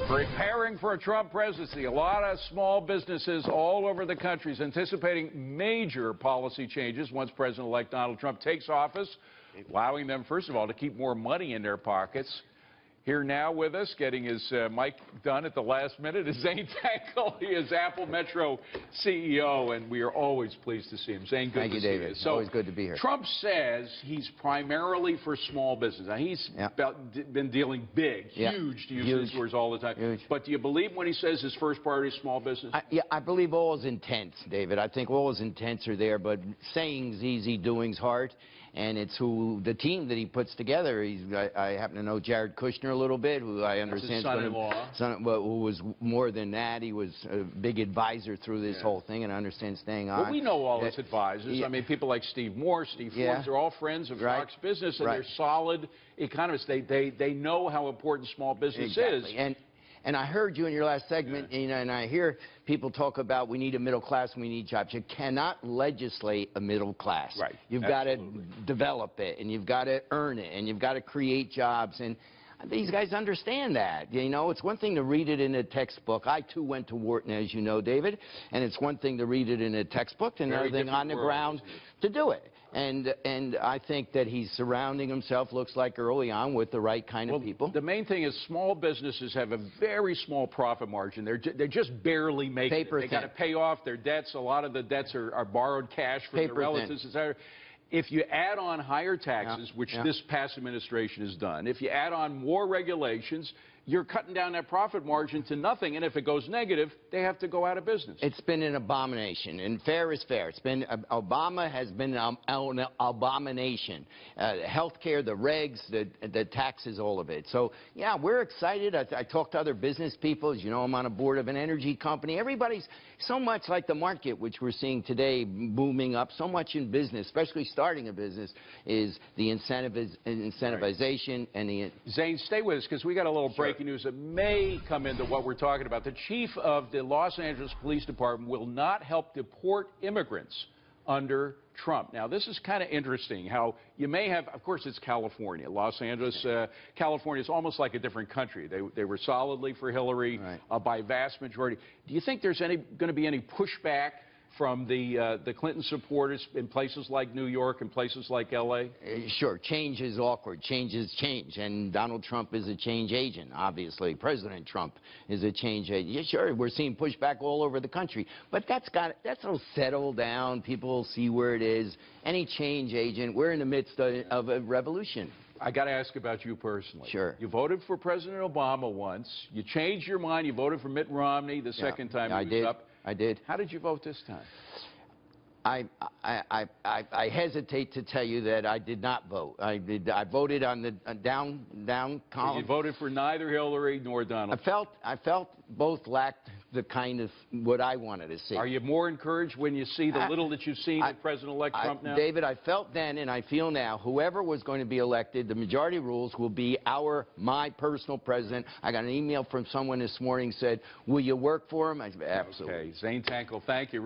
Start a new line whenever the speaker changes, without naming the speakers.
Preparing for a Trump presidency, a lot of small businesses all over the country is anticipating major policy changes once President-elect Donald Trump takes office, allowing them, first of all, to keep more money in their pockets. Here now with us, getting his mic done at the last minute, is Zane Tankel. He is Apple Metro CEO, and we are always pleased to see him. Zane, good to see you.
David. Always good to be here.
Trump says he's primarily for small business. Now, he's been dealing big, huge, to use these words all the time.
Huge.
But do you believe when he says his first priority is small business?
I believe all his intents, David. I think all his intents are there, but saying's easy, doing's hard. And it's the team that he puts together. I happen to know Jared Kushner a little bit, who I understand who was more than that. He was a big advisor through this whole thing, and I understand staying on.
Well, we know all his advisors. I mean, people like Steve Moore, Steve Forbes, they're all friends of Fox Business, and they're solid economists. They know how important small business is.
And I heard you in your last segment, and I hear people talk about we need a middle class, we need jobs. You cannot legislate a middle class.
Right.
You've got to develop it, and you've got to earn it, and you've got to create jobs. And these guys understand that. You know, it's one thing to read it in a textbook. I, too, went to Wharton, as you know, David. And it's one thing to read it in a textbook, and another thing on the ground to do it. And I think that he's surrounding himself, looks like early on, with the right kind of people.
The main thing is small businesses have a very small profit margin. They're just barely making it. They got to pay off their debts. A lot of the debts are borrowed cash from their relatives, etc. If you add on higher taxes, which this past administration has done, if you add on more regulations, you're cutting down that profit margin to nothing. And if it goes negative, they have to go out of business.
It's been an abomination, and fair is fair. It's been Obama has been an abomination. Health care, the regs, the taxes, all of it. So, yeah, we're excited. I talk to other business people. As you know, I'm on a board of an energy company. Everybody's so much like the market, which we're seeing today booming up. So much in business, especially starting a business, is the incentivization and the...
Zane, stay with us, because we got a little breaking news that may come into what we're talking about. The chief of the Los Angeles Police Department will not help deport immigrants under Trump. Now, this is kind of interesting how you may have, of course, it's California. Los Angeles, California is almost like a different country. They were solidly for Hillary by vast majority. Do you think there's going to be any pushback from the Clinton supporters in places like New York and places like L.A.?
Sure. Change is awkward. Change is change. And Donald Trump is a change agent, obviously. President Trump is a change agent. Yeah, sure, we're seeing pushback all over the country. But that'll settle down. People will see where it is. Any change agent, we're in the midst of a revolution.
I got to ask about you personally.
Sure.
You voted for President Obama once. You changed your mind. You voted for Mitt Romney the second time he was up.
I did.
How did you vote this time?
I hesitate to tell you that I did not vote. I voted on the down column.
So you voted for neither Hillary nor Donald.
I felt both lacked the kind of what I wanted to see.
Are you more encouraged when you see the little that you've seen of President-elect Trump now?
David, I felt then and I feel now, whoever was going to be elected, the majority rules will be my personal president. I got an email from someone this morning said, will you work for him? I said, absolutely.
Okay, Zane Tankel, thank you.